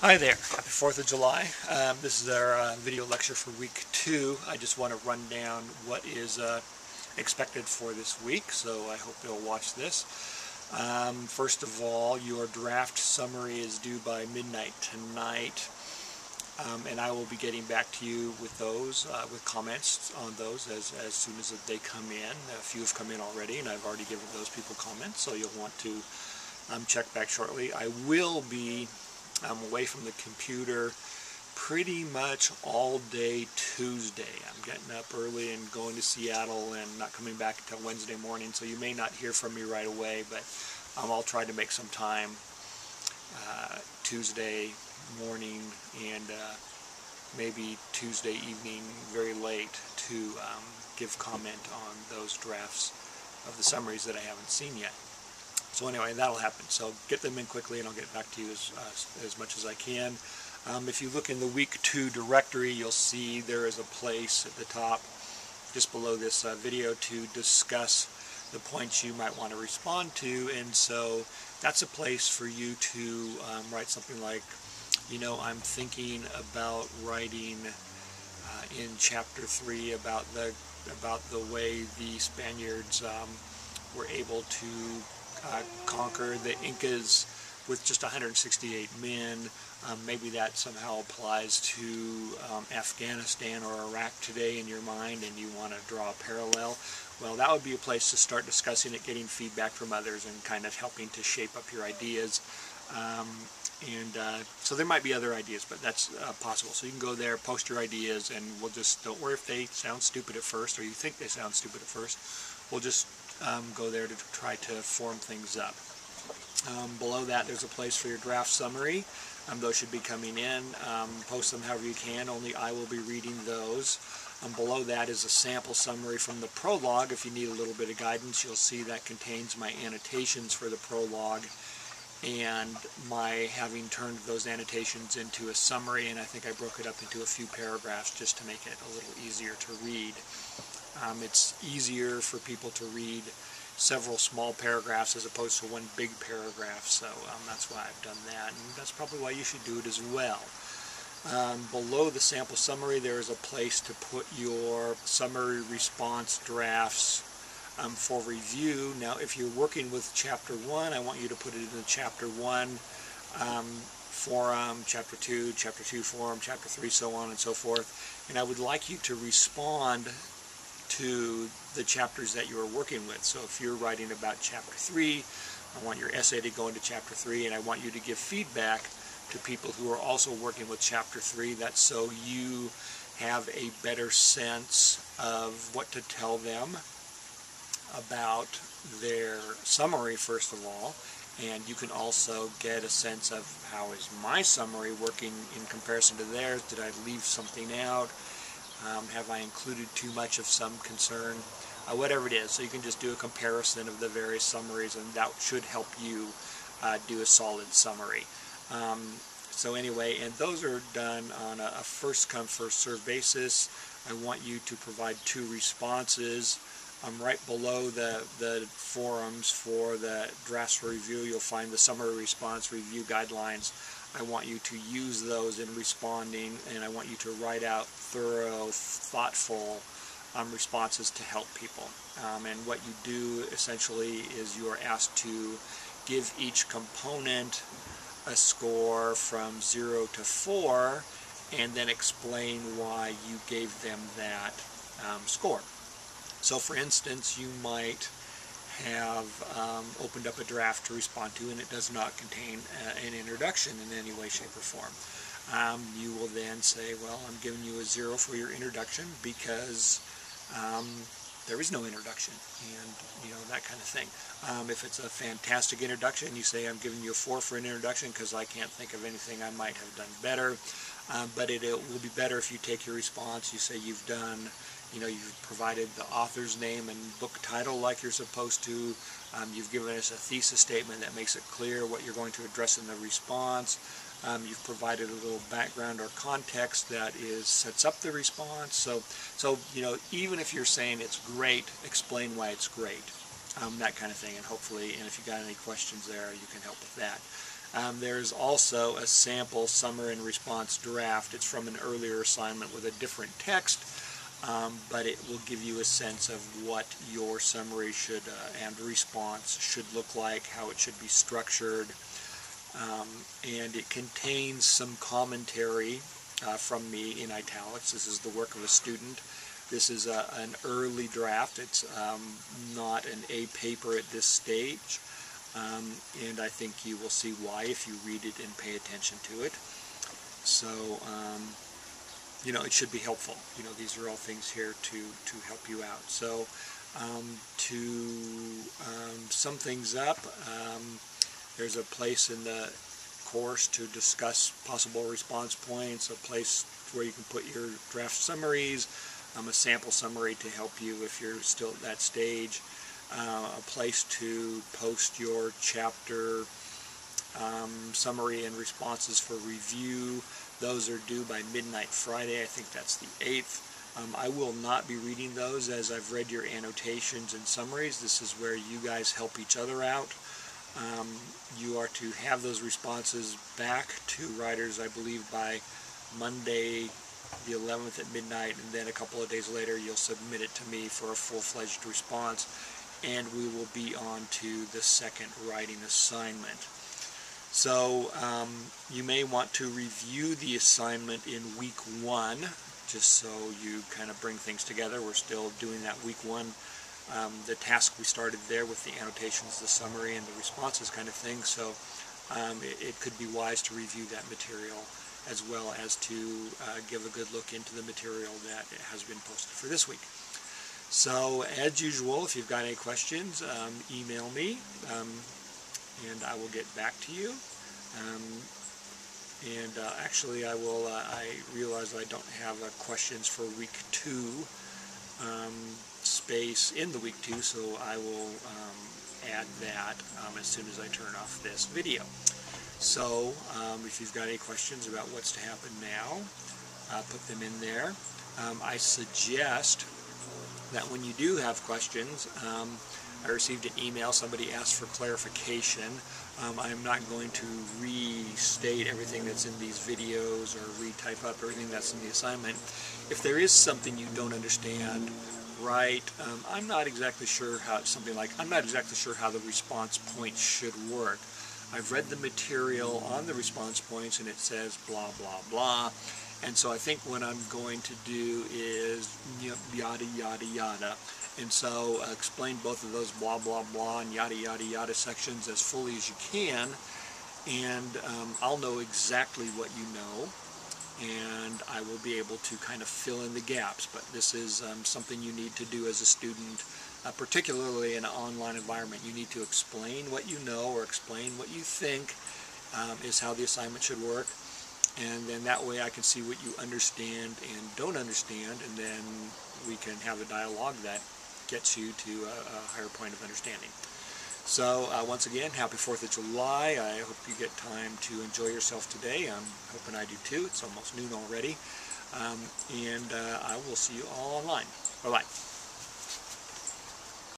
Hi there, happy 4th of July. This is our video lecture for week 2. I just want to run down what is expected for this week, so I hope you'll watch this. First of all, your draft summary is due by midnight tonight, and I will be getting back to you with those, with comments on those as soon as they come in. A few have come in already, and I've already given those people comments, so you'll want to check back shortly. I will be away from the computer pretty much all day Tuesday. I'm getting up early and going to Seattle and not coming back until Wednesday morning, so you may not hear from me right away, but I'll try to make some time Tuesday morning and maybe Tuesday evening very late to give comment on those drafts of the summaries that I haven't seen yet. So anyway, that'll happen. So get them in quickly and I'll get back to you as much as I can. If you look in the week 2 directory, you'll see there is a place at the top just below this video to discuss the points you might want to respond to, and so that's a place for you to write something like, you know, I'm thinking about writing in chapter 3 about the way the Spaniards were able to conquer the Incas with just 168 men. Maybe that somehow applies to Afghanistan or Iraq today in your mind and you want to draw a parallel. Well, that would be a place to start discussing it, getting feedback from others and kind of helping to shape up your ideas. So there might be other ideas, but that's possible. So you can go there, post your ideas, and we'll just, don't worry if they sound stupid at first or you think they sound stupid at first. We'll just go there to try to form things up. Below that there's a place for your draft summary. Those should be coming in. Post them however you can, only I will be reading those. Below that is a sample summary from the prologue. If you need a little bit of guidance, you'll see that contains my annotations for the prologue and my having turned those annotations into a summary, and I think I broke it up into a few paragraphs just to make it a little easier to read. It's easier for people to read several small paragraphs as opposed to one big paragraph, so that's why I've done that, and that's probably why you should do it as well. Below the sample summary there is a place to put your summary response drafts for review. Now if you're working with chapter 1, I want you to put it in the chapter 1 forum, chapter 2 forum, chapter 3, so on and so forth, and I would like you to respond to the chapters that you are working with. So if you're writing about chapter 3, I want your essay to go into chapter 3, and I want you to give feedback to people who are also working with chapter 3. That's so you have a better sense of what to tell them about their summary, first of all, and you can also get a sense of how is my summary working in comparison to theirs. Did I leave something out? Have I included too much of some concern? Whatever it is, so you can just do a comparison of the various summaries, and that should help you do a solid summary. So anyway, and those are done on a first-come, first-served basis. I want you to provide 2 responses. Right below the forums for the drafts for review, you'll find the summary response review guidelines. I want you to use those in responding, and I want you to write out thorough, thoughtful responses to help people. And what you do essentially is you are asked to give each component a score from 0 to 4 and then explain why you gave them that score. So for instance, you might have opened up a draft to respond to and it does not contain an introduction in any way, shape, or form. You will then say, well, I'm giving you a 0 for your introduction because there is no introduction, and you know, that kind of thing. If it's a fantastic introduction, you say I'm giving you a 4 for an introduction because I can't think of anything I might have done better. But it will be better if you take your response, you say you've done, you know, you've provided the author's name and book title like you're supposed to. You've given us a thesis statement that makes it clear what you're going to address in the response. You've provided a little background or context that sets up the response. So you know, even if you're saying it's great, explain why it's great. That kind of thing, and hopefully, and if you got any questions there, you can help with that. There's also a sample summary and response draft. It's from an earlier assignment with a different text, but it will give you a sense of what your summary should and response should look like, how it should be structured, and it contains some commentary from me in italics. This is the work of a student. This is an early draft. It's not an A paper at this stage. And I think you will see why if you read it and pay attention to it. So, you know, it should be helpful. You know, these are all things here to help you out. So, to sum things up, there's a place in the course to discuss possible response points, a place where you can put your draft summaries, a sample summary to help you if you're still at that stage. A place to post your chapter summary and responses for review. Those are due by midnight Friday. I think that's the 8th. I will not be reading those as I've read your annotations and summaries. This is where you guys help each other out. You are to have those responses back to writers, I believe, by Monday the 11th at midnight, and then a couple of days later you'll submit it to me for a full-fledged response, and we will be on to the second writing assignment. So you may want to review the assignment in week 1, just so you kind of bring things together. We're still doing that week 1, the task we started there with the annotations, the summary, and the responses kind of thing. So it could be wise to review that material, as well as to give a good look into the material that has been posted for this week. So, as usual, if you've got any questions, email me, and I will get back to you. Actually, I will. I realize I don't have questions for week 2 space in the week 2, so I will add that as soon as I turn off this video. So, if you've got any questions about what's to happen now, put them in there. I suggest that when you do have questions, I received an email, somebody asked for clarification. I am not going to restate everything that's in these videos or retype up everything that's in the assignment. If there is something you don't understand, right, I'm not exactly sure how I'm not exactly sure how the response points should work. I've read the material on the response points and it says blah blah blah, and so I think what I'm going to do is yada yada yada, and so explain both of those blah blah blah and yada yada yada sections as fully as you can, and I'll know exactly what you know, and I will be able to kind of fill in the gaps. But this is something you need to do as a student, particularly in an online environment. You need to explain what you know or explain what you think is how the assignment should work, and then that way I can see what you understand and don't understand, and then we can have a dialogue that gets you to a higher point of understanding. So once again, happy 4th of July. I hope you get time to enjoy yourself today. I'm hoping I do too. It's almost noon already. And I will see you all online. Bye-bye.